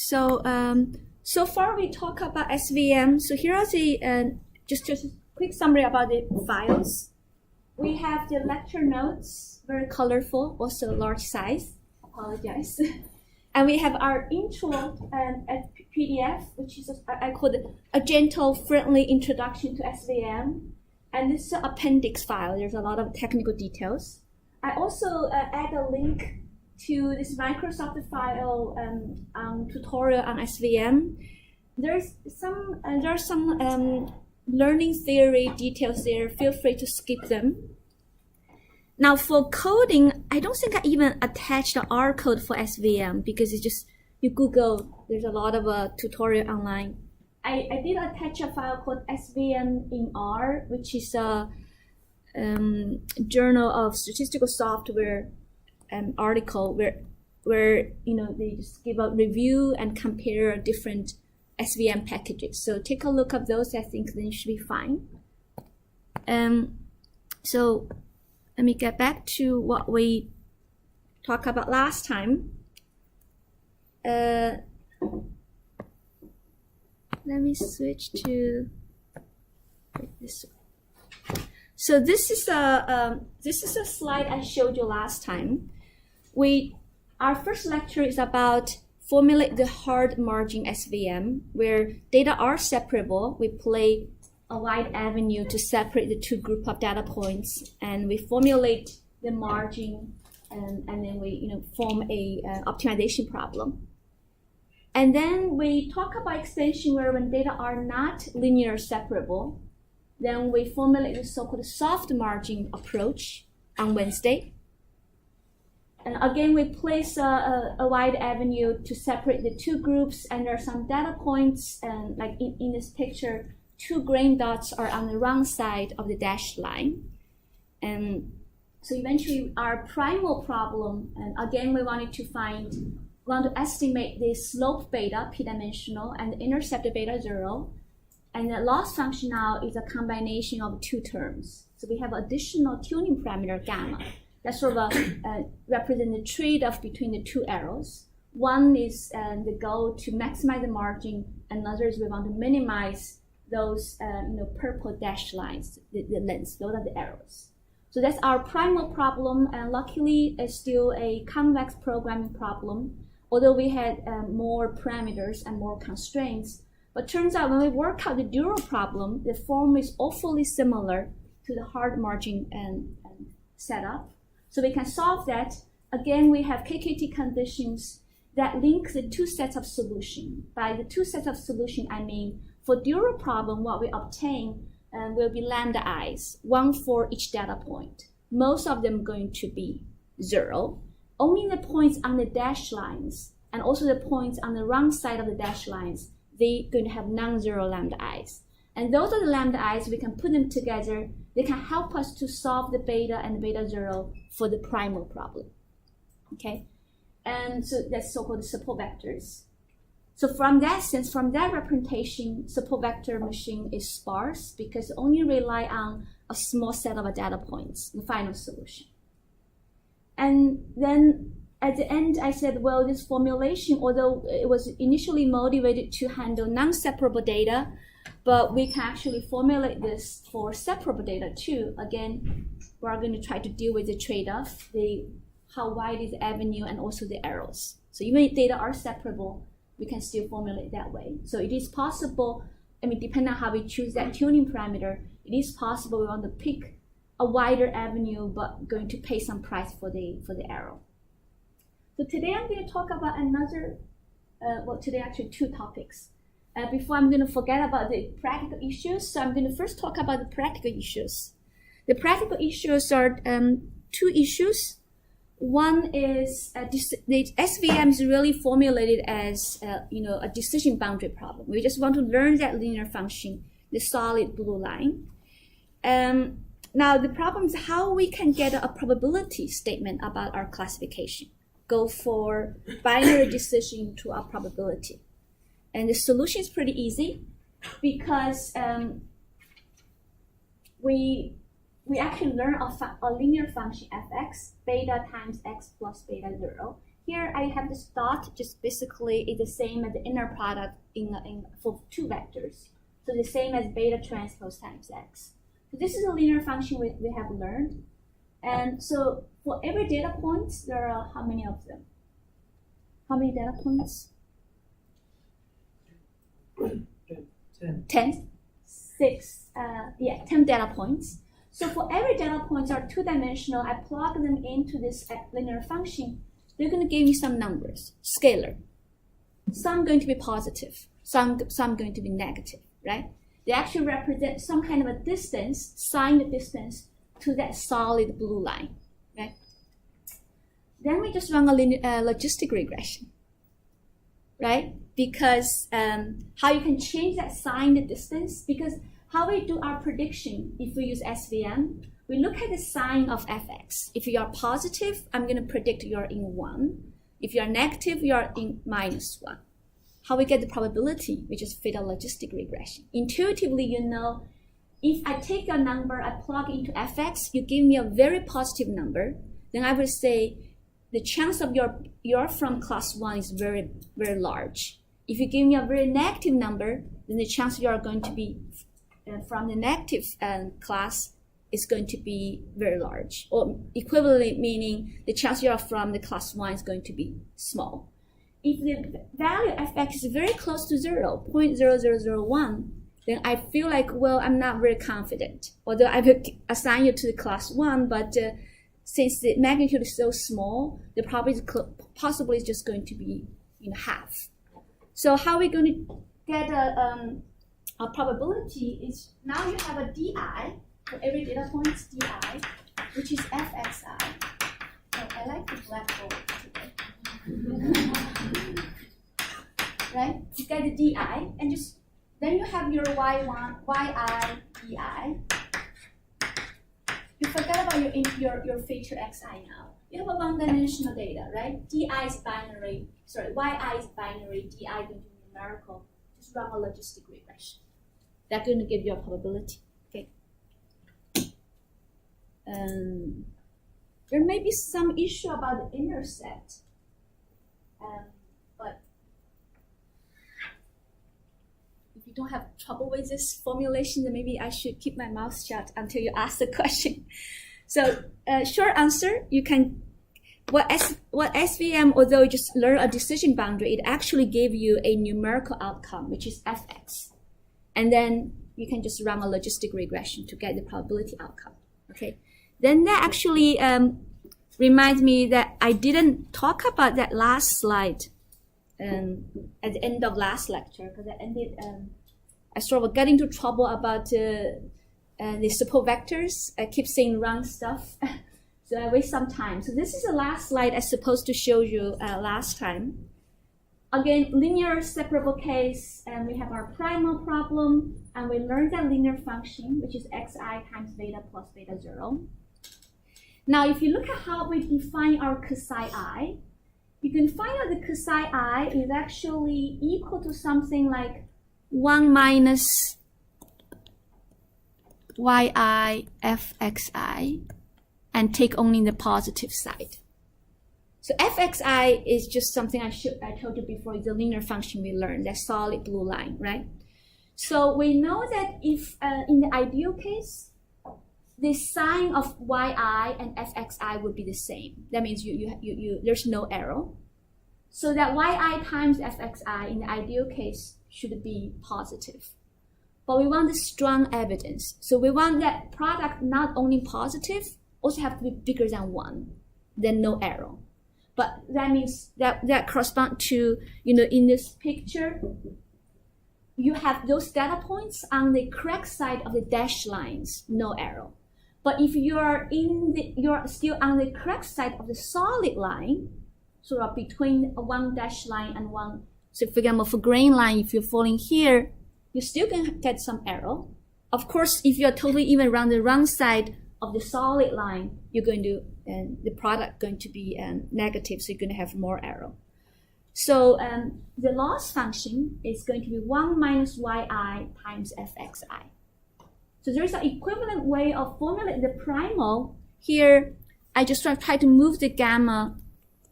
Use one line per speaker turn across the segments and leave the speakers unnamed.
So far we talk about SVM. So here are the just a quick summary about the files. We have the lecture notes, very colorful, also large size. Apologize. And we have our intro PDF, which is I call it a gentle, friendly introduction to SVM. And this is an appendix file. There's a lot of technical details. I also add a link to this Microsoft file tutorial on SVM. There are some learning theory details there. Feel free to skip them. Now for coding, I don't think I even attached the R code for SVM because it's just, you Google, there's a lot of tutorial online. I did attach a file called SVM in R, which is a Journal of Statistical Software article where they just give a review and compare different SVM packages. So take a look at those. I think then you should be fine. So let me get back to what we talked about last time. Let me switch to this one. So this is a slide I showed you last time. Our first lecture is about formulate the hard margin SVM, where data are separable. We play a wide avenue to separate the two groups of data points, and we formulate the margin, and then we form a optimization problem. And then we talk about extension where when data are not linear separable, then we formulate the so-called soft margin approach on Wednesday. And again, we place a wide avenue to separate the two groups, and there are some data points, and like in this picture, 2 green dots are on the wrong side of the dashed line. And so eventually our primal problem, and again, we want to estimate the slope beta, p-dimensional, and the intercept beta 0. And the loss function now is a combination of 2 terms. So we have additional tuning parameter gamma. That sort of represent the trade-off between the 2 arrows. One is the goal to maximize the margin, another is we want to minimize those purple dashed lines, the lengths, those are the arrows. So that's our primal problem, and luckily it's still a convex programming problem, although we had more parameters and more constraints. But turns out when we work out the dual problem, the form is awfully similar to the hard margin setup. So we can solve that. Again, we have KKT conditions that link the 2 sets of solution. By the 2 sets of solution, I mean for dual problem, what we obtain will be lambda i's, 1 for each data point. Most of them going to be 0. Only the points on the dashed lines and also the points on the wrong side of the dashed lines, they're going to have non-zero lambda i's. And those are the lambda i's, we can put them together. They can help us to solve the beta and beta 0 for the primal problem. Okay, and so that's so-called support vectors. So from that sense, from that representation, support vector machine is sparse because it only rely on a small set of data points, the final solution. And then at the end, I said, well, this formulation, although it was initially motivated to handle non-separable data, but we can actually formulate this for separable data too. Again, we're going to try to deal with the trade-off, how wide is the avenue, and also the arrows. So even if data are separable, we can still formulate that way. So it is possible, depending on how we choose that tuning parameter, it is possible we want to pick a wider avenue, but going to pay some price for the arrow. So today I'm going to talk about today actually 2 topics. Before I'm going to forget about the practical issues, so I'm going to first talk about the practical issues. The practical issues are 2 issues. One is the SVM is really formulated as a decision boundary problem. We just want to learn that linear function, the solid blue line. Now the problem is how we can get a probability statement about our classification. Go for binary decision to a probability. And the solution is pretty easy because we actually learn a linear function fx, beta times x plus beta 0. here I have this dot, just basically is the same as the inner product for two vectors. So the same as beta transpose times x. So this is a linear function we have learned. And so for every data point, there are how many of them? How many data points? 10. 10 data points. So for every data points are two-dimensional, I plug them into this linear function. They're going to give me some numbers, scalar. Some going to be positive, some going to be negative, right? They actually represent some kind of a distance, sign the distance to that solid blue line, right? Then we just run a logistic regression, right? Because how you can change that sign the distance, because how we do our prediction, if we use SVM, we look at the sign of fx. If you are positive, I'm going to predict you're in 1. If you're negative, you're in -1. How we get the probability, we just fit a logistic regression. Intuitively, you know, if I take your number, I plug into fx, you give me a very positive number, then I would say the chance of you're from class 1 is very, very large. If you give me a very negative number, then the chance you are going to be from the negative class is going to be very large, or equivalently meaning the chance you are from the class 1 is going to be small. If the value of fx is very close to 0, 0.0001, then I feel like, well, I'm not very confident. Although I will assign you to the class 1, but since the magnitude is so small, the probability possibly is just going to be half. So how are we going to get a probability is now you have a di, for every data point is di, which is fxi. Oh, I like the blackboard today. Right? You get the di, and just then you have your y1, yi, di. You forget about your feature xi now. You have a one-dimensional data, right? Di is binary. Sorry, yi is binary. Di going to be numerical. Just run a logistic regression. That's going to give you a probability. Okay. There may be some issue about the intercept, but if you don't have trouble with this formulation, then maybe I should keep my mouth shut until you ask the question. So, short answer, you can, what SVM, although you just learn a decision boundary, it actually gave you a numerical outcome, which is fx. And then you can just run a logistic regression to get the probability outcome, okay? Then that actually reminds me that I didn't talk about that last slide at the end of last lecture, because I sort of got into trouble about the support vectors. I keep saying wrong stuff, so I waste some time. So this is the last slide I supposed to show you last time. Again, linear separable case, and we have our primal problem, and we learned that linear function, which is xi times beta plus beta 0. Now, if you look at how we define our psi I, you can find out that psi I is actually equal to something like 1 minus yi fxi, and take only the positive side. So fxi is just something I told you before, is a linear function we learned, that solid blue line, right? So we know that if in the ideal case, the sign of yi and fxi would be the same. That means there's no arrow. So that yi times fxi in the ideal case should be positive. But we want the strong evidence. So we want that product not only positive, also have to be bigger than 1, then no arrow. But that means that corresponds to, in this picture, you have those data points on the correct side of the dashed lines, no arrow. But if you're still on the correct side of the solid line, sort of between one dashed line and one, so for example, for green line, if you're falling here, you still can get some arrow. Of course, if you're totally even around the wrong side of the solid line, you're going to, the product going to be negative, so you're going to have more arrow. So the loss function is going to be 1 minus yi times fxi. So there's an equivalent way of formulating the primal. Here, I just try to move the gamma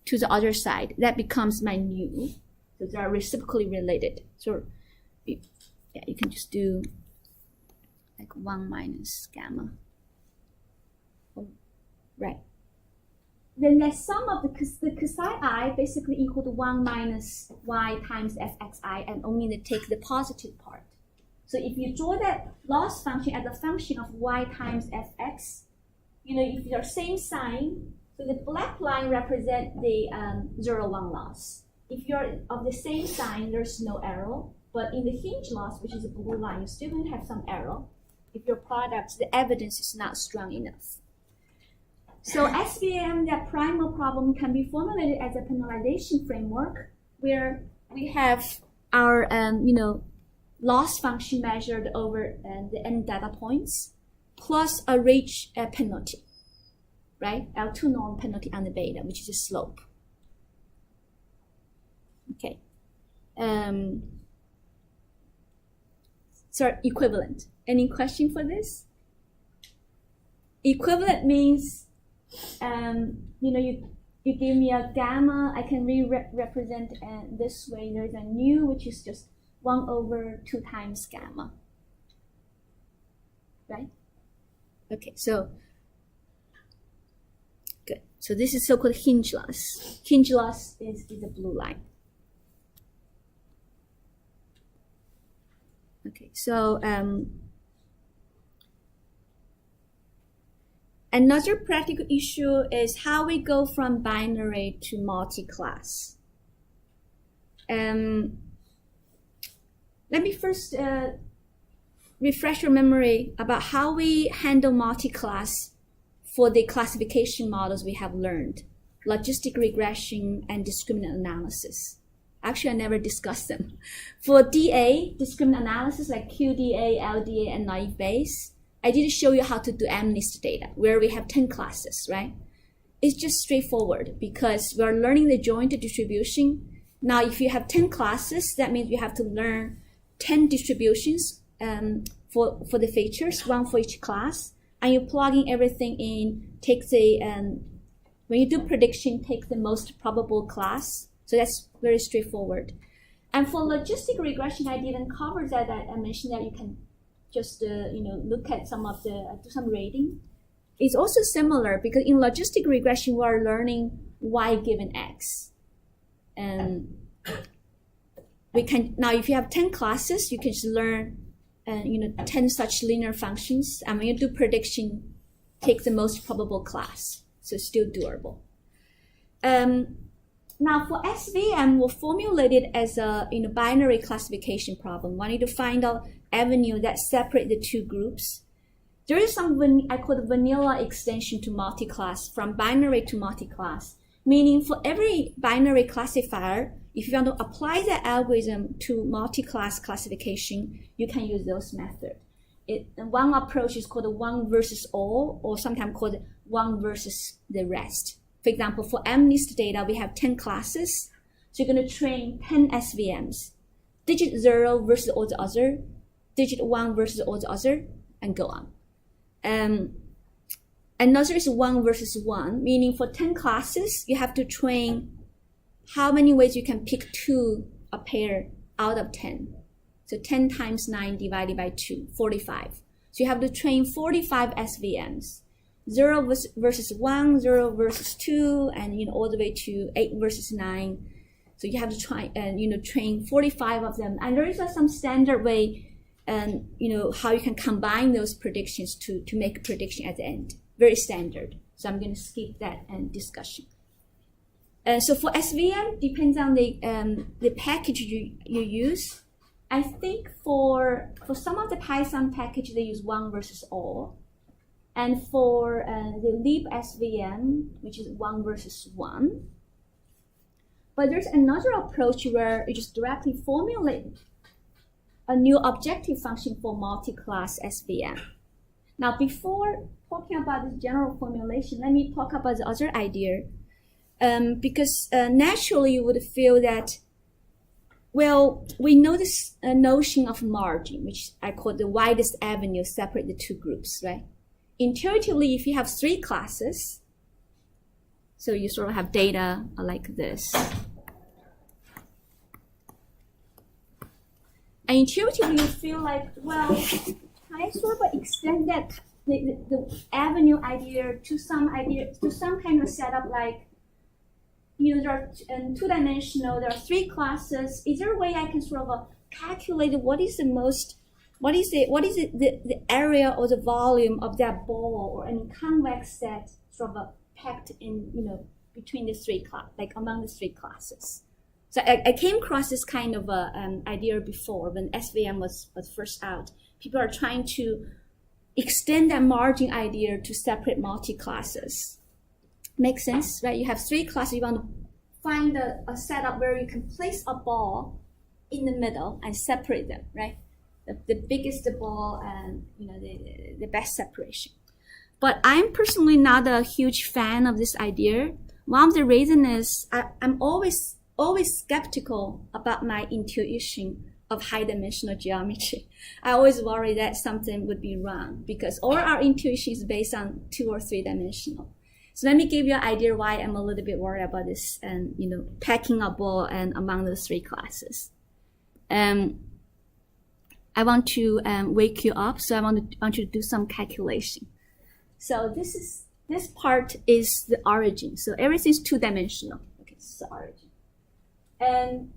to the other side. That becomes my nu. So they are reciprocally related. So yeah, you can just do like 1 minus gamma. Right. Then the sum of the cosine I basically equal to 1 minus y times fxi, and only take the positive part. So if you draw that loss function as a function of y times fx, if they're same sign, so the black line represents the 0, 1 loss. If you're of the same sign, there's no arrow. But in the hinge loss, which is a blue line, you're still going to have some arrow. If your product, the evidence is not strong enough. So SVM, that primal problem, can be formulated as a penalization framework where we have our loss function measured over the n data points plus a reach penalty, right? L2 norm penalty on the beta, which is a slope. Okay. So equivalent. Any question for this? Equivalent means you give me a gamma, I can represent this way. There's a nu, which is just 1 over 2 times gamma, right? Okay, so good. So this is so-called hinge loss. Hinge loss is the blue line. Okay, so another practical issue is how we go from binary to multi-class. Let me first refresh your memory about how we handle multi-class for the classification models we have learned, logistic regression and discriminant analysis. Actually, I never discussed them. For DA, discriminant analysis like QDA, LDA, and naive Bayes, I did show you how to do MNIST data, where we have 10 classes, right? It's just straightforward because we are learning the joint distribution. Now, if you have 10 classes, that means you have to learn 10 distributions for the features, one for each class, and you're plugging everything in, take the, when you do prediction, take the most probable class. So that's very straightforward. And for logistic regression, I didn't cover that. I mentioned that you can just look at some of the, do some rating. It's also similar because in logistic regression, we are learning y given x. And we can, now if you have 10 classes, you can just learn 10 such linear functions. And when you do prediction, take the most probable class. So it's still doable. Now for SVM, we'll formulate it as a binary classification problem. We need to find out avenue that separate the two groups. There is some, I call the vanilla extension to multi-class, from binary to multi-class, meaning for every binary classifier, if you want to apply the algorithm to multi-class classification, you can use those methods. One approach is called one versus all, or sometimes called one versus the rest. For example, for MNIST data, we have 10 classes. So you're going to train 10 SVMs. Digit 0 versus all the other, digit 1 versus all the other, and go on. Another is 1 versus 1, meaning for 10 classes, you have to train how many ways you can pick 2 a pair out of 10. So 10 times 9 divided by 2, 45. So you have to train 45 SVMs. 0 versus 1, 0 versus 2, and all the way to 8 versus 9. So you have to try and train 45 of them. And there is some standard way, how you can combine those predictions to make a prediction at the end. Very standard. So I'm going to skip that discussion. So for SVM, depends on the package you use. I think for some of the Python package, they use 1 versus all. And for the libSVM, which is 1 versus 1. But there's another approach where you just directly formulate a new objective function for multi-class SVM. Now, before talking about the general formulation, let me talk about the other idea. Because naturally you would feel that, well, we know this notion of margin, which I call the widest avenue separate the two groups, right? Intuitively, if you have 3 classes, So you sort of have data like this. And intuitively you feel like, well, can I sort of extend that the avenue idea to some kind of setup like, there are two-dimensional, there are three classes. Is there a way I can sort of calculate what is the area or the volume of that ball or any convex set sort of packed in, between the three among the three classes. So I came across this kind of idea before when SVM was first out. People are trying to extend that margin idea to separate multi-classes. Makes sense, right? You have three classes. You want to find a setup where you can place a ball in the middle and separate them, right? The biggest ball and the best separation. But I'm personally not a huge fan of this idea. One of the reasons is I'm always skeptical about my intuition of high-dimensional geometry. I always worry that something would be wrong because all our intuition is based on 2 or 3-dimensional. So let me give you an idea why I'm a little bit worried about this and packing a ball and among the three classes. I want to wake you up, so I want you to do some calculation. So this part is the origin. So everything is 2-dimensional. Okay, this is the origin. And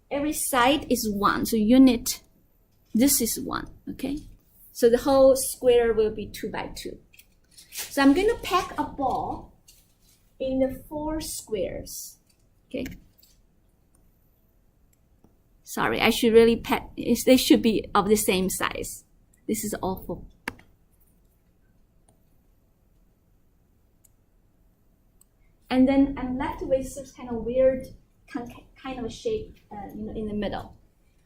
every side is 1. So unit, this is 1, okay? So the whole square will be 2 by 2. So I'm going to pack a ball in the 4 squares, okay? Sorry, I should really pack, they should be of the same size. This is awful. And then I'm left with this kind of weird kind of shape, in the middle.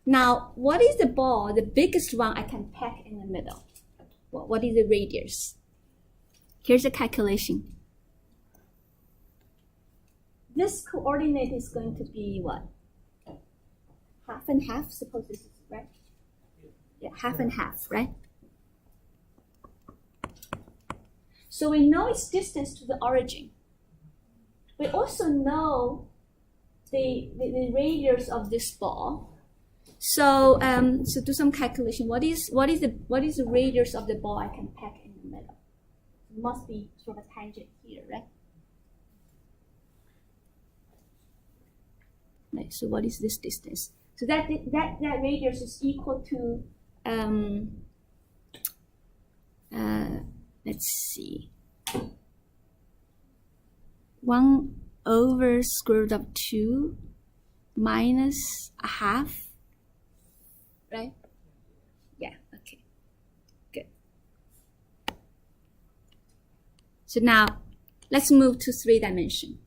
Now, what is the ball, the biggest one I can pack in the middle? What is the radius? Here's the calculation. This coordinate is going to be what? Half and half, suppose this is right? Yeah, half and half, right? So we know its distance to the origin. We also know the radius of this ball. So so do some calculation. What is the radius of the ball I can pack in the middle? It must be sort of tangent here, right? Right. So what is this distance? So that radius is equal to let's see, 1 over square root of 2 minus a half, right? Yeah, okay, good. So now let's move to 3-dimension.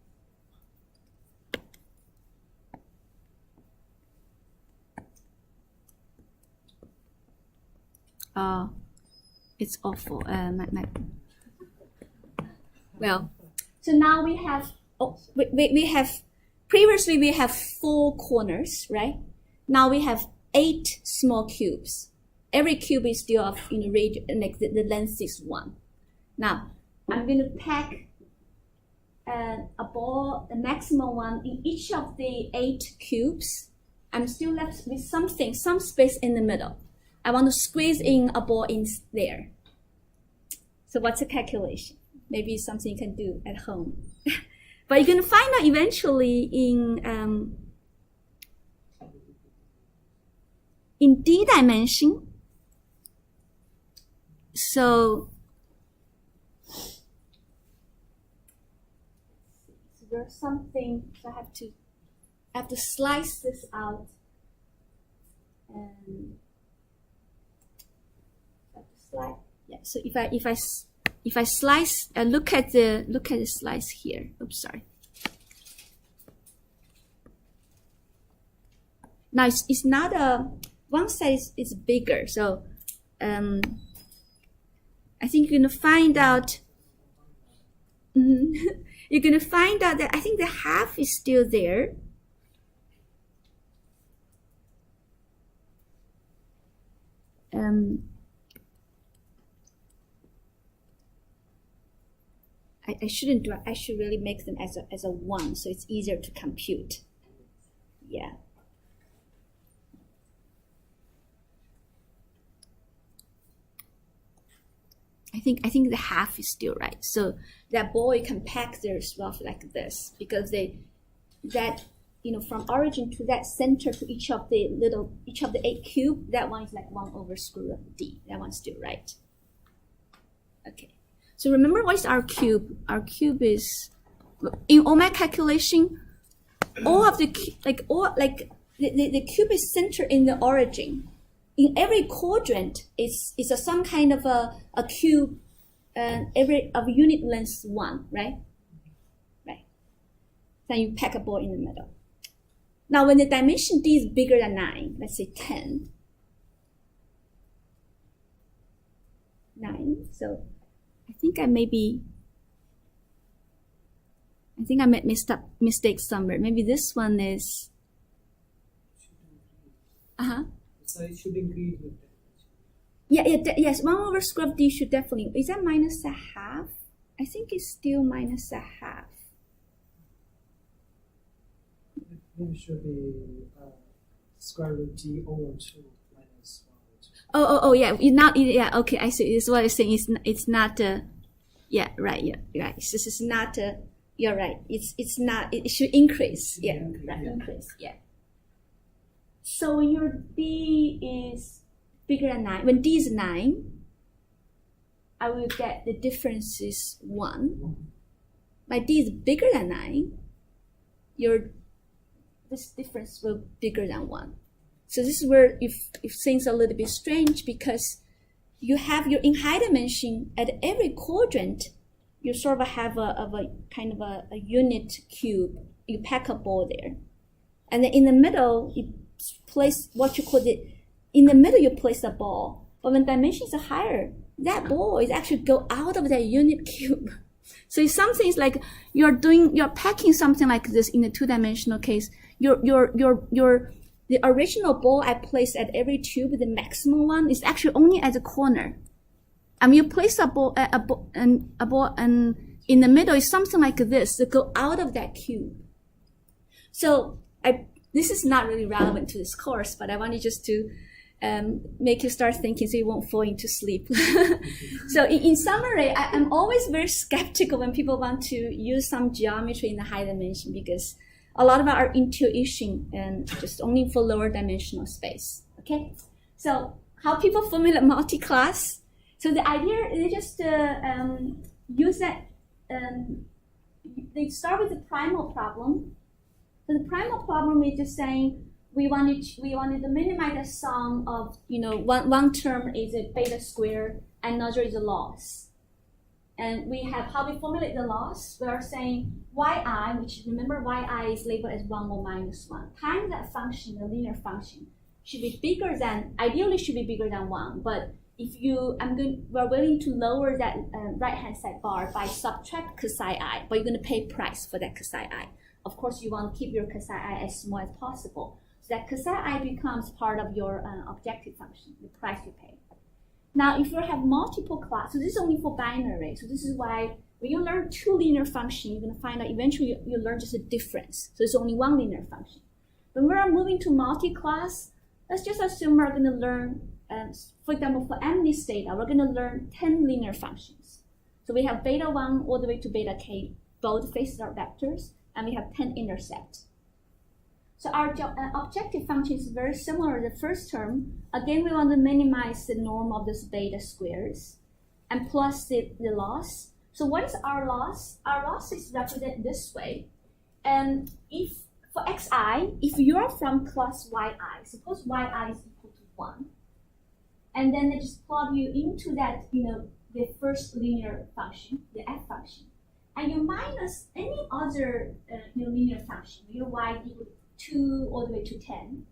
It's awful. Well, so now we have previously we have 4 corners, right? Now we have 8 small cubes. Every cube is still of radius, like the length is 1. Now I'm going to pack a ball, the maximum one in each of the 8 cubes. I'm still left with some space in the middle. I want to squeeze in a ball in there. So what's the calculation? Maybe something you can do at home. But you're going to find out eventually in D-dimension. So there's something, so I have to slice this out and yeah. So if I slice, look at the slice here. Oops, sorry. Now it's not one side is bigger. So I think you're gonna find out. You're gonna find out that I think the half is still there. I shouldn't do it. I should really make them as a 1, so it's easier to compute. Yeah. I think the half is still right. So that ball, you can pack theirs roughly like this, because from origin to that center to each of the 8 cube, that one is like 1 over square root of d. That one's still right. Okay. So remember, what is our cube? Our cube is, in all my calculation, all of the cube is centered in the origin. In every quadrant, it's some kind of a cube, of unit length 1, right? Right. Then you pack a ball in the middle. Now, when the dimension d is bigger than 9, let's say 10, 9. So I think I made mistake somewhere. Maybe this one is.
So it should increase with that.
Yes, 1 over square of d should definitely. Is that minus a half? I think it's still minus a half.
It should be square root d over 2 minus 1
Oh,
over 2.
yeah. Okay, I see. This is what I'm saying. It's not. Yeah, right. Yeah, right. This is not. You're right. It's not. It should increase. Yeah, right. Increase. Yeah. So when your d is bigger than 9, when d is 9, I will get the difference is 1. My d is bigger than 9, this difference will be bigger than 1. So this is where if things are a little bit strange, because you have your in high dimension at every quadrant, you sort of have a kind of a unit cube. You pack a ball there, and then in the middle you place what you call it. In the middle you place a ball, but when dimensions are higher, that ball is actually go out of that unit cube. So if something is like you're packing something like this in a 2-dimensional case, the original ball I placed at every tube, the maximum one, is actually only at the corner. You place a ball and in the middle is something like this to go out of that cube. So this is not really relevant to this course, but I wanted just to make you start thinking so you won't fall into sleep. So in summary, I'm always very skeptical when people want to use some geometry in the high dimension, because a lot of our intuition and just only for lower dimensional space. Okay, so how people formulate multi-class. So the idea is just use that. They start with the primal problem. So the primal problem is just saying we wanted to minimize the sum of one term is a beta square, another is a loss. And we have how we formulate the loss. We are saying yi, which remember yi is labeled as 1 or minus 1, times that function, the linear function, should be bigger than, ideally should be bigger than 1. But if we're willing to lower that right hand side bar by subtract psi I, but you're going to pay price for that psi I. Of course, you want to keep your psi I as small as possible. So that psi I becomes part of your objective function, the price you pay. Now, if you have multiple class, so this is only for binary. So this is why when you learn 2 linear functions, you're going to find out eventually you learn just a difference. So it's only 1 linear function. When we're moving to multi-class, let's just assume we're going to learn, for example, for MNIST data, we're going to learn 10 linear functions. So we have beta 1 all the way to beta k, both faces are vectors, and we have 10 intercepts. So our objective function is very similar to the first term. Again, we want to minimize the norm of these beta squares and plus the loss. So what is our loss? Our loss is represented this way. And if for xi, if you're from class yi, suppose yi is equal to 1, and then they just plug you into that, the first linear function, the f function, and you minus any other linear function, your y equal to 2 all the way to 10,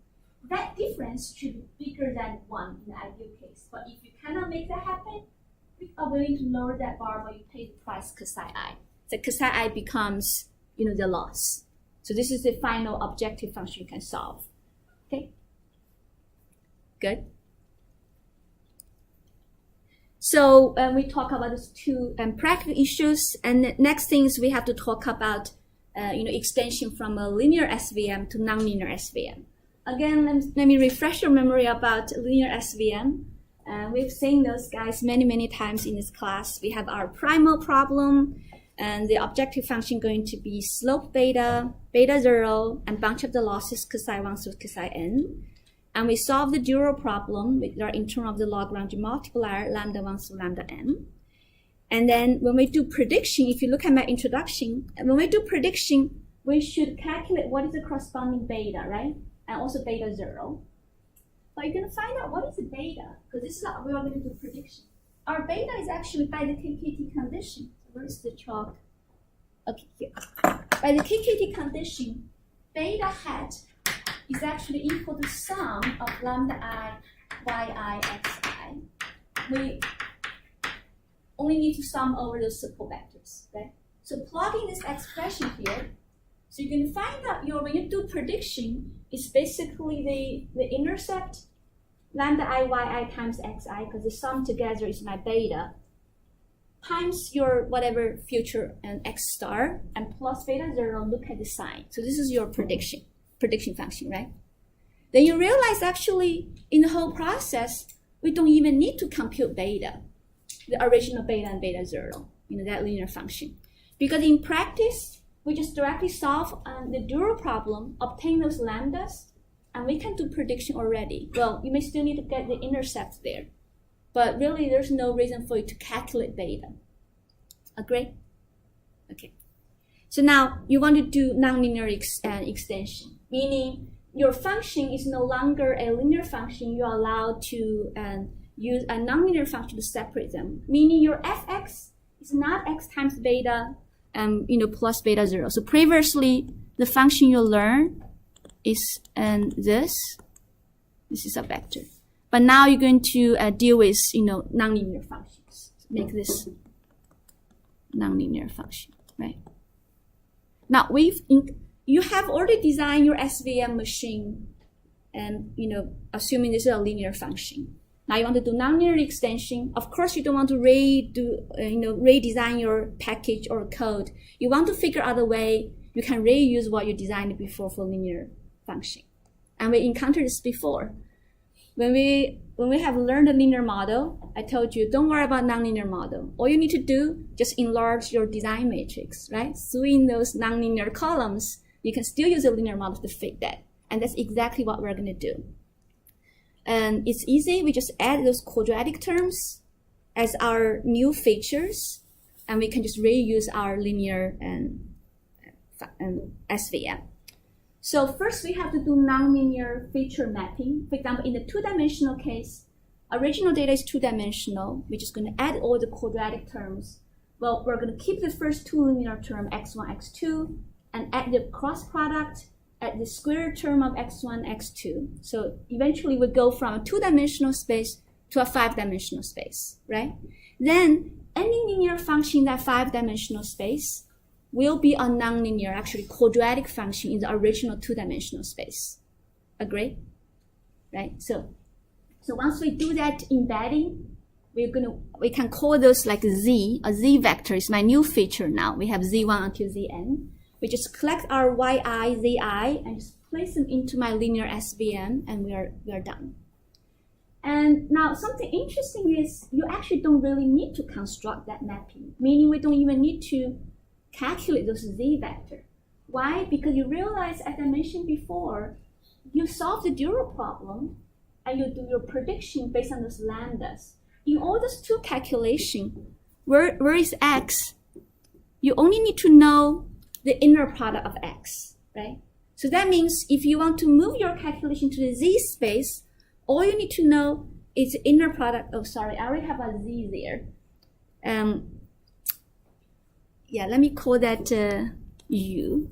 that difference should be bigger than 1 in the ideal case. But if you cannot make that happen, we are willing to lower that bar, but you pay the price psi I. So psi I becomes, the loss. So this is the final objective function you can solve. Okay? Good? So we talk about those two practical issues, and the next things we have to talk about, extension from a linear SVM to nonlinear SVM. Again, let me refresh your memory about linear SVM. We've seen those guys many times in this class. We have our primal problem, and the objective function going to be slope beta, beta 0, and bunch of the losses psi 1 through psi n. And we solve the dual problem with our internal of the Lagrange multiplier, lambda 1 through lambda n. And then when we do prediction, if you look at my introduction, when we do prediction, we should calculate what is the corresponding beta, right? And also beta 0. But you're going to find out what is the beta, because this is how we are going to do prediction. Our beta is actually by the KKT condition. Where's the chalk? Okay, here. By the KKT condition, beta hat is actually equal to sum of lambda I, yi, xi. We only need to sum over those support vectors, right? So plugging this expression here, so you can find out when you do prediction, it's basically the intercept lambda I, yi times xi, because the sum together is my beta, times your whatever future and x star, and plus beta 0, look at the sign. So this is your prediction function, right? Then you realize actually in the whole process, we don't even need to compute beta, the original beta and beta 0, that linear function. Because in practice, we just directly solve the dual problem, obtain those lambdas, and we can do prediction already. Well, you may still need to get the intercepts there, but really there's no reason for you to calculate beta. Agree? Okay. So now you want to do nonlinear extension, meaning your function is no longer a linear function. You're allowed to use a nonlinear function to separate them, meaning your fx is not x times beta, plus beta 0. So previously, the function you learn is this is a vector. But now you're going to deal with, nonlinear functions. Make this nonlinear function, right? Now you have already designed your SVM machine, and assuming this is a linear function. Now you want to do nonlinear extension. Of course, you don't want to redesign your package or code. You want to figure out a way you can reuse what you designed before for linear function. And we encountered this before. When we have learned a linear model, I told you, don't worry about nonlinear model. All you need to do, just enlarge your design matrix, right? So in those nonlinear columns, you can still use a linear model to fit that. And that's exactly what we're going to do. And it's easy. We just add those quadratic terms as our new features, and we can just reuse our linear and SVM. So first we have to do nonlinear feature mapping. For example, in the two-dimensional case, original data is two-dimensional. We're just going to add all the quadratic terms. Well, we're going to keep the first two linear term, x1, x2, and add the cross product at the square term of x1, x2. So eventually we go from a two-dimensional space to a five-dimensional space, right? Then any linear function in that five-dimensional space will be a nonlinear, actually quadratic function in the original two-dimensional space. Agree? Right? So once we do that embedding, we can call those like z. A z vector is my new feature now. We have z1 until zn. We just collect our yi, zi, and just place them into my linear SVM, and we are done. And now something interesting is you actually don't really need to construct that mapping, meaning we don't even need to calculate those z vector. Why? Because you realize, as I mentioned before, you solve the dual problem, and you do your prediction based on those lambdas. In all those two calculations, where is x? You only need to know the inner product of x, right? So that means if you want to move your calculation to the z space, all you need to know is the inner product. Oh, sorry, I already have a z there. Let me call that u,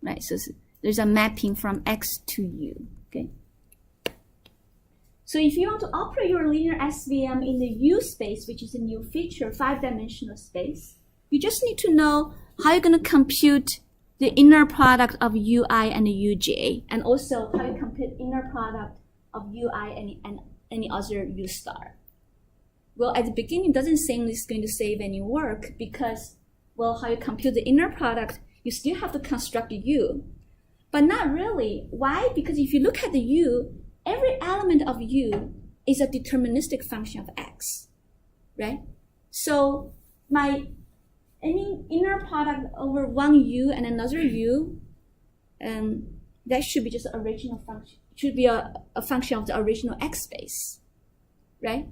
right? So there's a mapping from x to u, okay? So if you want to operate your linear SVM in the u space, which is a new feature, five-dimensional space, you just need to know how you're going to compute the inner product of ui and uj, and also how you compute inner product of ui and any other u star. Well, at the beginning, it doesn't seem it's going to save any work because, well, how you compute the inner product, you still have to construct the U. But not really. Why? Because if you look at the U, every element of U is a deterministic function of X, right? So any inner product over one U and another U, that should be just an original function. It should be a function of the original X space, right?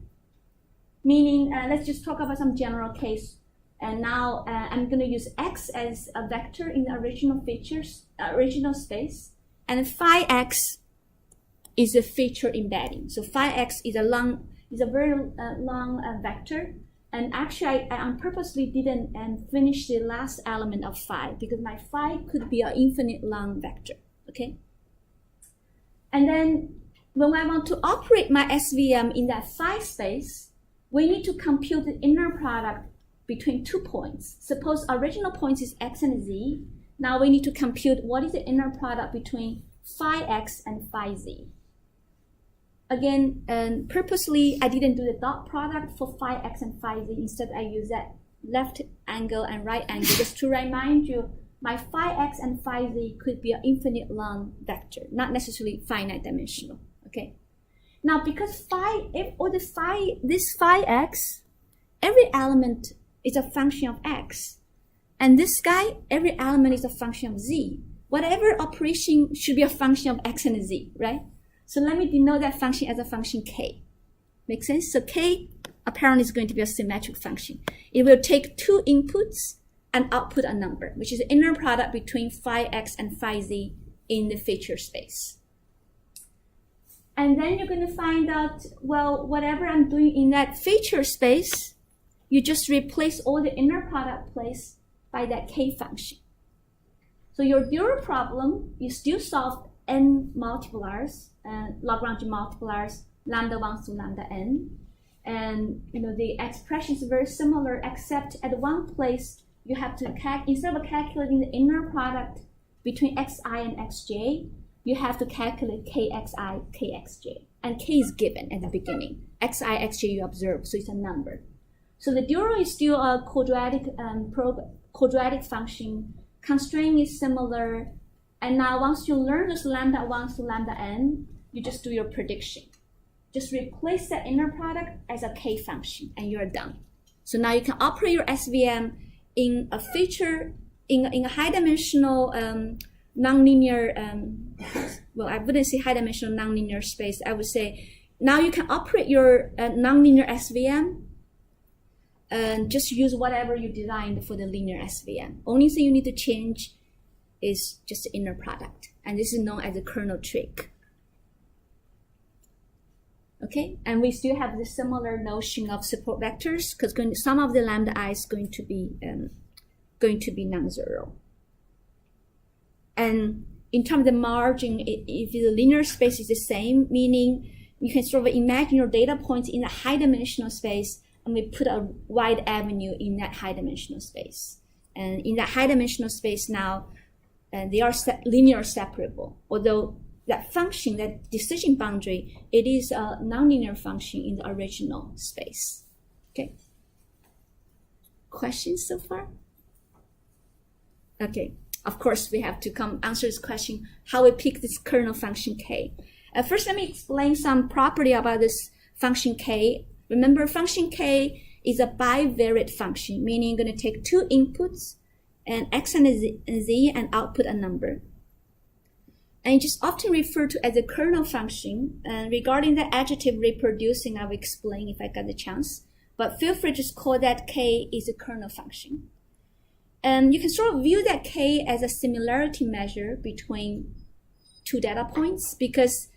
Meaning, let's just talk about some general case. And now I'm going to use X as a vector in the original space, and phi X is a feature embedding. So phi X is a very long vector. And actually, I purposely didn't finish the last element of phi because my phi could be an infinite long vector, okay? And then when I want to operate my SVM in that phi space, we need to compute the inner product between 2 points. Suppose original points is X and Z. Now we need to compute what is the inner product between phi X and phi Z. Again, purposely, I didn't do the dot product for phi X and phi Z. Instead, I use that left angle and right angle just to remind you my phi X and phi Z could be an infinite long vector, not necessarily finite dimensional, okay? Now, because this phi X, every element is a function of X. And this guy, every element is a function of Z. Whatever operation should be a function of X and Z, right? So let me denote that function as a function K. Make sense? So K apparently is going to be a symmetric function. It will take 2 inputs and output a number, which is the inner product between phi X and phi Z in the feature space. And then you're going to find out, well, whatever I'm doing in that feature space, you just replace all the inner product place by that K function. So your dual problem, you still solve n multipliers, Lagrange multipliers, lambda 1 to lambda n. And the expression is very similar, except at one place you have to instead of calculating the inner product between xi and xj, you have to calculate kxi, kxj. And k is given at the beginning. Xi, xj you observe, so it's a number. So the dual is still a quadratic function. Constraint is similar. And now once you learn this lambda 1 to lambda n, you just do your prediction. Just replace that inner product as a k function, and you're done. So now you can operate your SVM in a feature, in a high-dimensional nonlinear, well, I wouldn't say high-dimensional nonlinear space. I would say now you can operate your nonlinear SVM and just use whatever you designed for the linear SVM. Only thing you need to change is just the inner product. And this is known as the kernel trick. Okay, and we still have the similar notion of support vectors because some of the lambda I is going to be non-zero. And in terms of the margin, if the linear space is the same, meaning you can sort of imagine your data points in a high-dimensional space, and we put a wide avenue in that high-dimensional space. And in that high-dimensional space now, they are linear separable, although that function, that decision boundary, it is a nonlinear function in the original space. Okay. Questions so far? Okay. Of course, we have to answer this question, how we pick this kernel function K. First, let me explain some property about this function K. Remember, function K is a bivariate function, meaning you're going to take 2 inputs, and x and z, and output a number. And it's just often referred to as a kernel function. And regarding the adjective reproducing, I will explain if I get the chance. But feel free to just call that K is a kernel function. And you can sort of view that K as a similarity measure between 2 data points because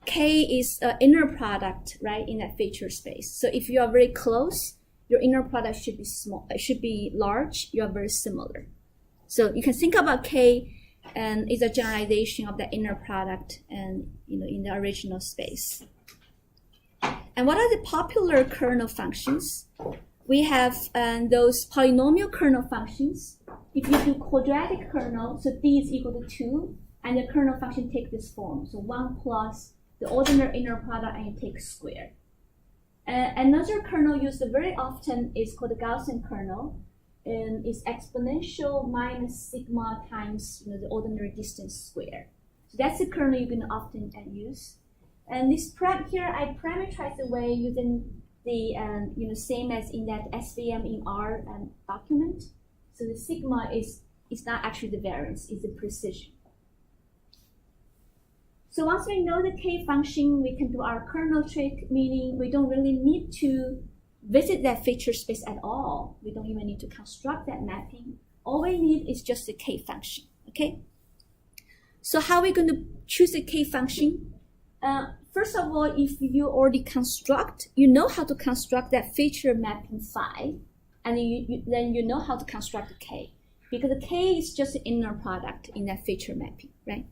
K is an inner product, right, in that feature space. So if you are very close, your inner product should be small. It should be large. You are very similar. So you can think about K and is a generalization of the inner product and in the original space. And what are the popular kernel functions? We have those polynomial kernel functions. If you do quadratic kernel, so d is equal to 2, and the kernel function takes this form. So 1 plus the ordinary inner product, and you take square. Another kernel used very often is called the Gaussian kernel, and it's exponential minus sigma times the ordinary distance square. So that's the kernel you're going to often use. And this here I parameterize the way using the same as in that SVM in R document. So the sigma is not actually the variance, it's the precision. So once we know the K function, we can do our kernel trick, meaning we don't really need to visit that feature space at all. We don't even need to construct that mapping. All we need is just the K function, okay? So how are we going to choose the K function? First of all, if you already you know how to construct that feature mapping phi, and then you know how to construct the K, because the K is just the inner product in that feature mapping, right?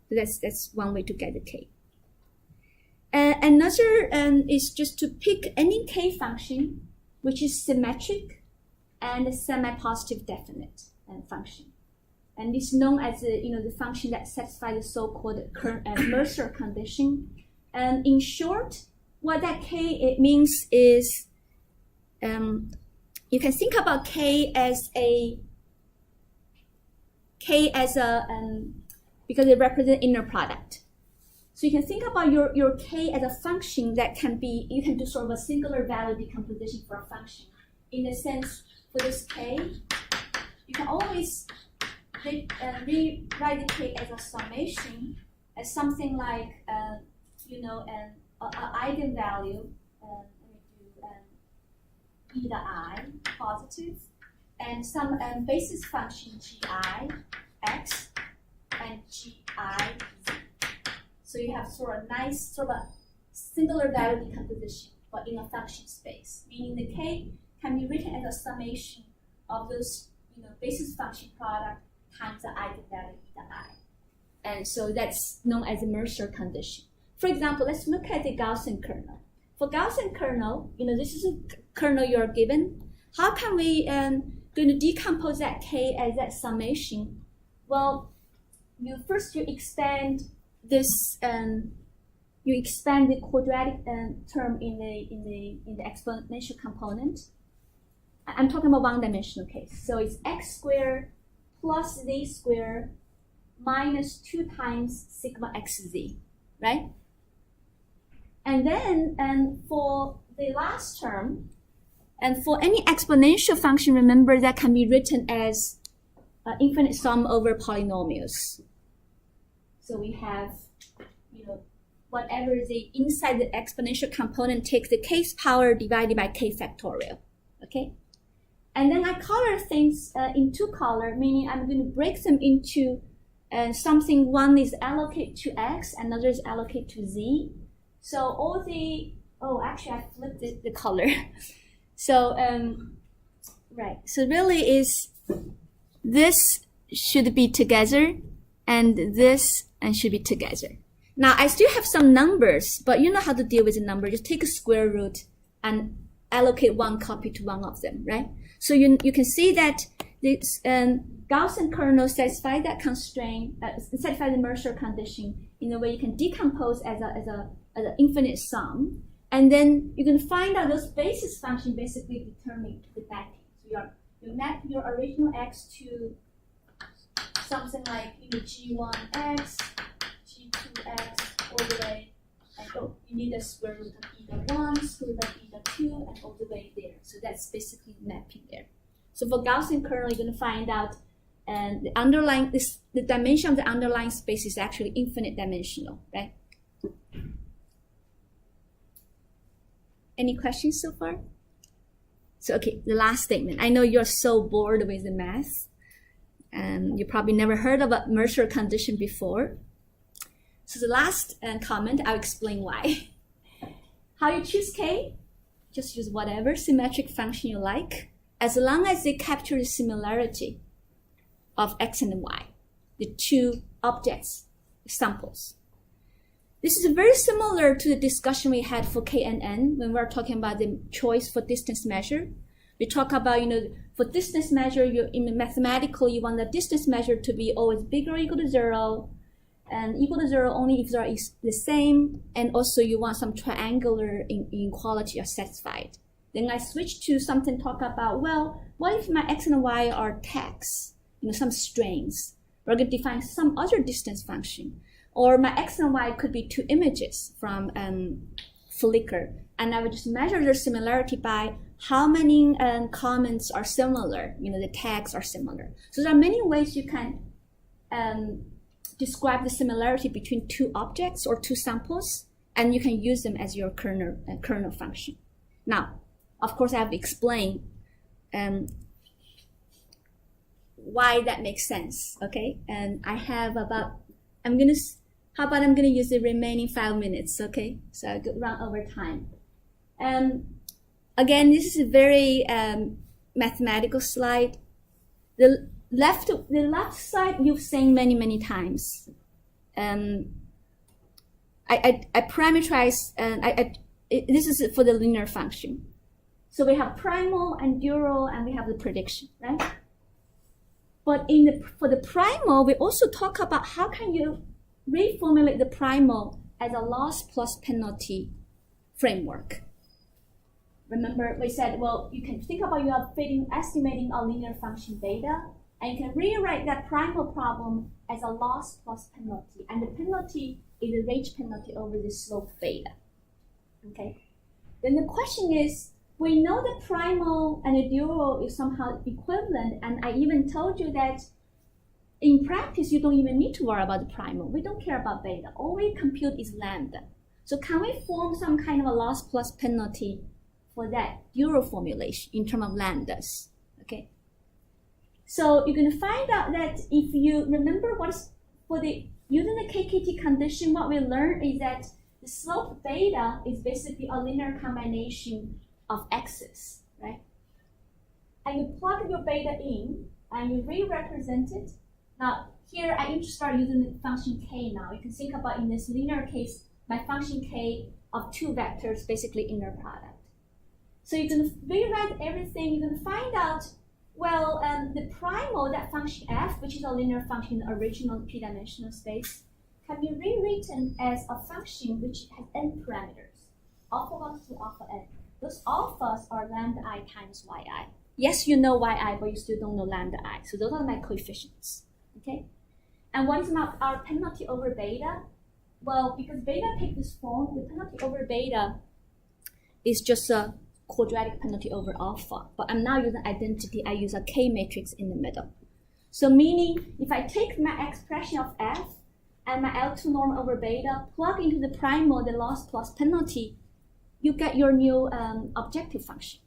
So that's one way to get the K. Another is just to pick any K function which is symmetric and a semi-positive definite function. And it's known as the function that satisfies the so-called Mercer condition. And in short, what that K means is you can think about K as a because it represents inner product. So you can think about your K as a function that you can do sort of a singular value decomposition for a function. In the sense, for this K, you can always rewrite the K as a summation, as something like, an eigenvalue, let me do e to I, positive, and some basis function gi, x, and gi, z. So you have sort of nice, sort of singular value decomposition, but in a function space, meaning the K can be written as a summation of those, basis function product times the eigenvalue e to I. And so that's known as the Mercer condition. For example, let's look at the Gaussian kernel. For Gaussian kernel, this is a kernel you're given. How can we going to decompose that K as that summation? Well, you expand this, you expand the quadratic term in the exponential component. I'm talking about one-dimensional case. So it's x squared plus z squared minus 2 times sigma xz, right? And then for the last term, and for any exponential function, remember that can be written as infinite sum over polynomials. So we have, whatever is inside the exponential component takes the k's power divided by k factorial, okay? And then I color things in two color, meaning I'm going to break them into something, one is allocated to x, another is allocated to z. So all actually I flipped the color. So, right, so really is this should be together, and this should be together. Now, I still have some numbers, but you know how to deal with the number. Just take a square root and allocate one copy to one of them, right? So you can see that this Gaussian kernel satisfies that constraint, satisfies the Mercer condition in a way you can decompose as an infinite sum. And then you can find out those basis functions basically determine the backing. So you map your original x to something like g1x, g2x, all the way, and you need a square root of either 1, square root of either 2, and all the way there. So that's basically mapping there. So for Gaussian kernel, you're going to find out the underlying the dimension of the underlying space is actually infinite dimensional, right? Any questions so far? So, okay, the last statement. I know you're so bored with the math. You probably never heard about Mercer condition before. So the last comment, I'll explain why. How you choose K? Just use whatever symmetric function you like, as long as they capture the similarity of x and y, the two objects, samples. This is very similar to the discussion we had for K and N when we were talking about the choice for distance measure. We talk about, for distance measure, mathematically, you want the distance measure to be always bigger or equal to 0. and equal to 0 only if they are the same, and also you want some triangular inequality are satisfied. Then I switch to something talk about, well, what if my x and y are tags, some strings? We're going to define some other distance function. Or my x and y could be 2 images from Flickr, and I would just measure their similarity by how many comments are similar, the tags are similar. So there are many ways you can describe the similarity between 2 objects or 2 samples, and you can use them as your kernel function. Now, of course, I have to explain why that makes sense, okay? And I have I'm gonna use the remaining 5 minutes, okay? So I could run over time. Again, this is a very mathematical slide. The left side you've seen many times. I parameterize, this is for the linear function. So we have primal and dual, and we have the prediction, right? But for the primal, we also talk about how can you reformulate the primal as a loss plus penalty framework. Remember, we said, well, you can think about you are estimating a linear function beta, and you can rewrite that primal problem as a loss plus penalty. And the penalty is the range penalty over the slope beta. Okay? Then the question is, we know the primal and the dual is somehow equivalent, and I even told you that in practice, you don't even need to worry about the primal. We don't care about beta. All we compute is lambda. So can we form some kind of a loss plus penalty for that dual formulation in terms of lambdas? Okay. So you're going to find out that if you remember using the KKT condition, what we learned is that the slope beta is basically a linear combination of x's, right? And you plug your beta in, and you re-represent it. Now, here I start using the function k now. You can think about in this linear case, my function k of 2 vectors, basically inner product. So you're going to rewrite everything. You're going to find out, well, the primal, that function f, which is a linear function in the original p-dimensional space, can be rewritten as a function which has n parameters, alpha 1 to alpha n. Those alphas are lambda I times yi. Yes, you know yi, but you still don't know lambda I. So those are my coefficients. Okay? And what is our penalty over beta? Well, because beta takes this form, the penalty over beta is just a quadratic penalty over alpha. But I'm now using identity. I use a K matrix in the middle. So meaning, if I take my expression of f and my L2 norm over beta, plug into the primal, the loss plus penalty, you get your new objective function.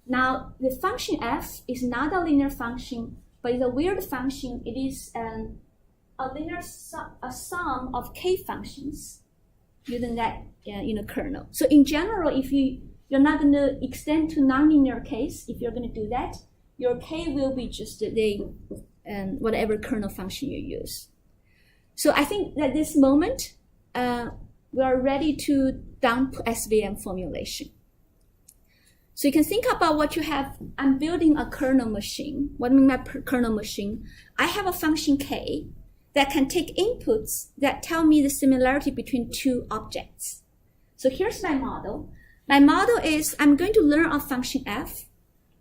Now, the function f is not a linear function, but it's a weird function. It is a linear sum of k functions using that kernel. So in general, if you're not going to extend to nonlinear case, if you're going to do that, your k will be just the whatever kernel function you use. So I think that this moment, we are ready to dump SVM formulation. So you can think about what you have. I'm building a kernel machine. What I mean by kernel machine? I have a function k that can take inputs that tell me the similarity between 2 objects. So here's my model. My model is I'm going to learn a function f,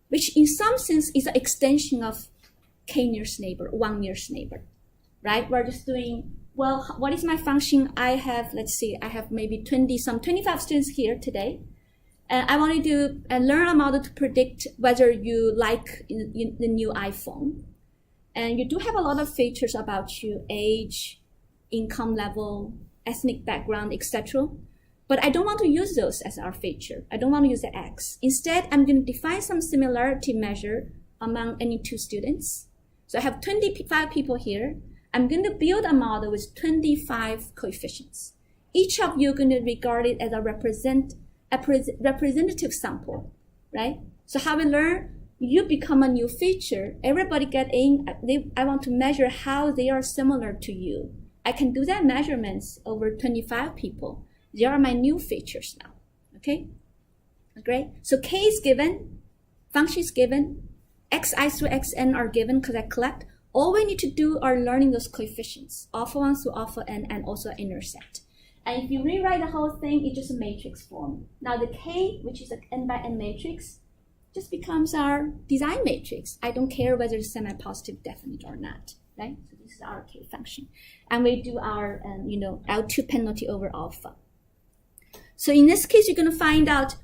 which in some sense is an extension of k nearest neighbor, 1 nearest neighbor, right? We're just doing, well, what is my function? I have, let's see, I have maybe 25 students here today. I wanted to learn a model to predict whether you like the new iPhone. And you do have a lot of features about you, age, income level, ethnic background, etc. But I don't want to use those as our feature. I don't want to use the X. Instead, I'm going to define some similarity measure among any 2 students. So I have 25 people here. I'm going to build a model with 25 coefficients. Each of you are going to regard it as a representative sample, right? So how we learn, you become a new feature. Everybody get in. I want to measure how they are similar to you. I can do that measurements over 25 people. They are my new features now, okay? Great. So k is given, function is given, xi through xn are given because I collect all we need to do are learning those coefficients, alpha 1 through alpha n, and also an intercept. And if you rewrite the whole thing, it's just a matrix form. Now the K, which is an n by n matrix, just becomes our design matrix. I don't care whether it's semi-positive definite or not, right? So this is our K function. And we do our, L2 penalty over alpha. So in this case, you're going to find out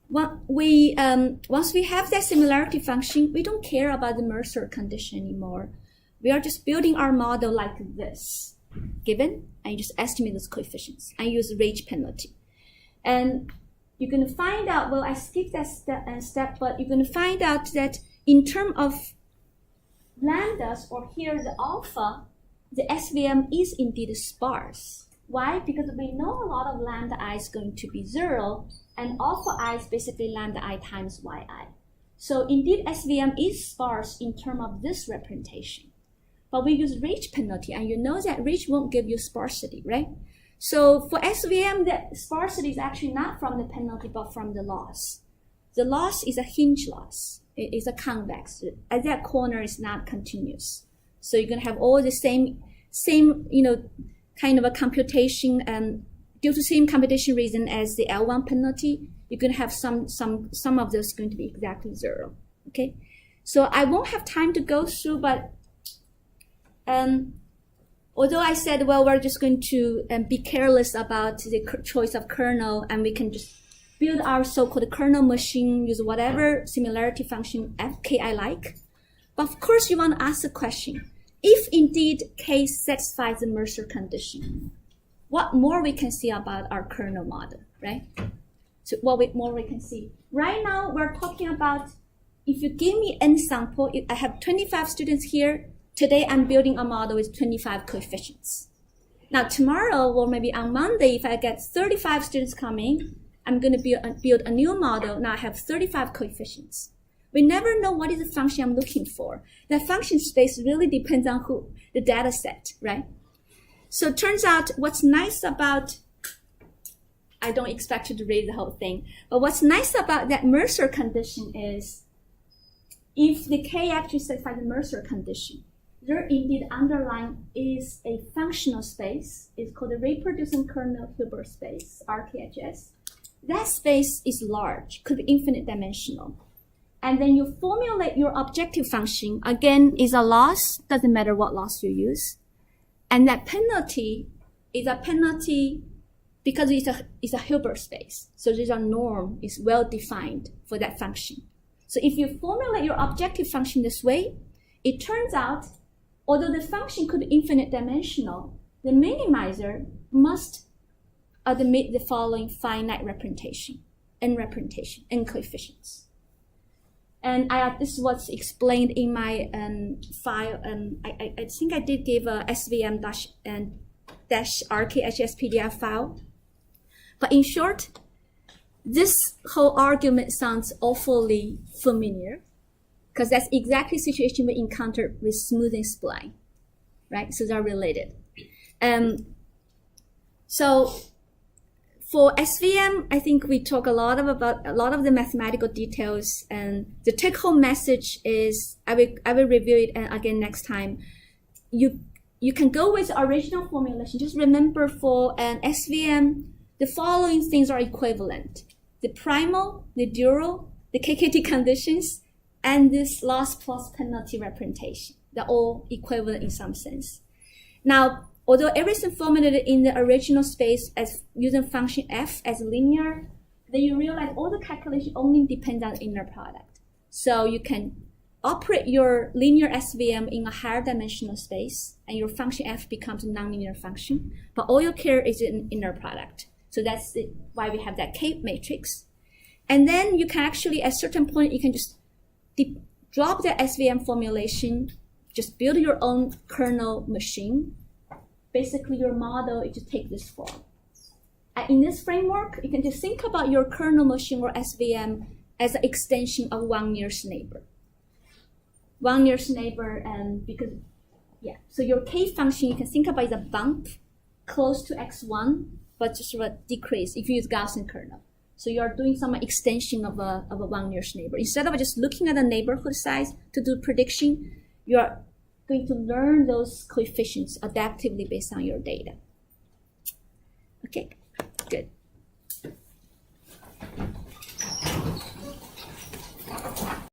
once we have that similarity function, we don't care about the Mercer condition anymore. We are just building our model like this, given, and you just estimate those coefficients and use range penalty. And you're going to find out, well, I skipped that step, but you're going to find out that in terms of lambdas, or here the alpha, the SVM is indeed sparse. Why? Because we know a lot of lambda I is going to be 0, and alpha I is basically lambda I times yi. So indeed, SVM is sparse in terms of this representation. But we use range penalty, and you know that range won't give you sparsity, right? So for SVM, the sparsity is actually not from the penalty, but from the loss. The loss is a hinge loss. It is a convex. At that corner, is not continuous. So you're going to have all the same, kind of a computation, due to same computation reason as the L1 penalty, you're going to have some of those going to be exactly 0. Okay, so I won't have time to go through, but although I said, well, we're just going to be careless about the choice of kernel, and we can just build our so-called kernel machine, use whatever similarity function fk I like. But of course, you want to ask the question, if indeed K satisfies the Mercer condition, what more we can see about our kernel model, right? So what more we can see. Right now, we're talking about, if you give me n sample, I have 25 students here. Today, I'm building a model with 25 coefficients. Now, tomorrow, or maybe on Monday, if I get 35 students coming, I'm going to build a new model. Now I have 35 coefficients. We never know what is the function I'm looking for. That function space really depends on the data set, right? So it turns out what's nice about, I don't expect you to read the whole thing, but what's nice about that Mercer condition is, if the K actually satisfies the Mercer condition, there indeed underlying is a functional space. It's called the reproducing kernel Hilbert space, RKHS. That space is large, could be infinite dimensional. And then you formulate your objective function. Again, is a loss, doesn't matter what loss you use. And that penalty is a penalty because it's a Hilbert space. So there's a norm, is well defined for that function. So if you formulate your objective function this way, it turns out, although the function could be infinite dimensional, the minimizer must admit the following finite representation, n coefficients. And this is what's explained in my file. I think I did give a svm-RKHS PDF file. But in short, this whole argument sounds awfully familiar, because that's exactly the situation we encountered with smoothing spline, right? So they're related. So for SVM, I think we talk about a lot of the mathematical details, and the take-home message is, I will review it again next time. You can go with the original formulation. Just remember, for an SVM, the following things are equivalent: the primal, the dual, the KKT conditions, and this loss plus penalty representation. They're all equivalent in some sense. Now, although everything formulated in the original space as using function f as linear, then you realize all the calculation only depends on the inner product. So you can operate your linear SVM in a higher dimensional space, and your function f becomes a nonlinear function, but all you care is an inner product. So that's why we have that K matrix. And then you can actually, at a certain point, you can just drop the SVM formulation, just build your own kernel machine. Basically, your model is to take this form. And in this framework, you can just think about your kernel machine or SVM as an extension of one nearest neighbor. One nearest neighbor, and so your K function you can think about is a bump close to x1, but just sort of decrease if you use Gaussian kernel. So you are doing some extension of a one nearest neighbor. Instead of just looking at the neighborhood size to do prediction, you are going to learn those coefficients adaptively based on your data. Okay.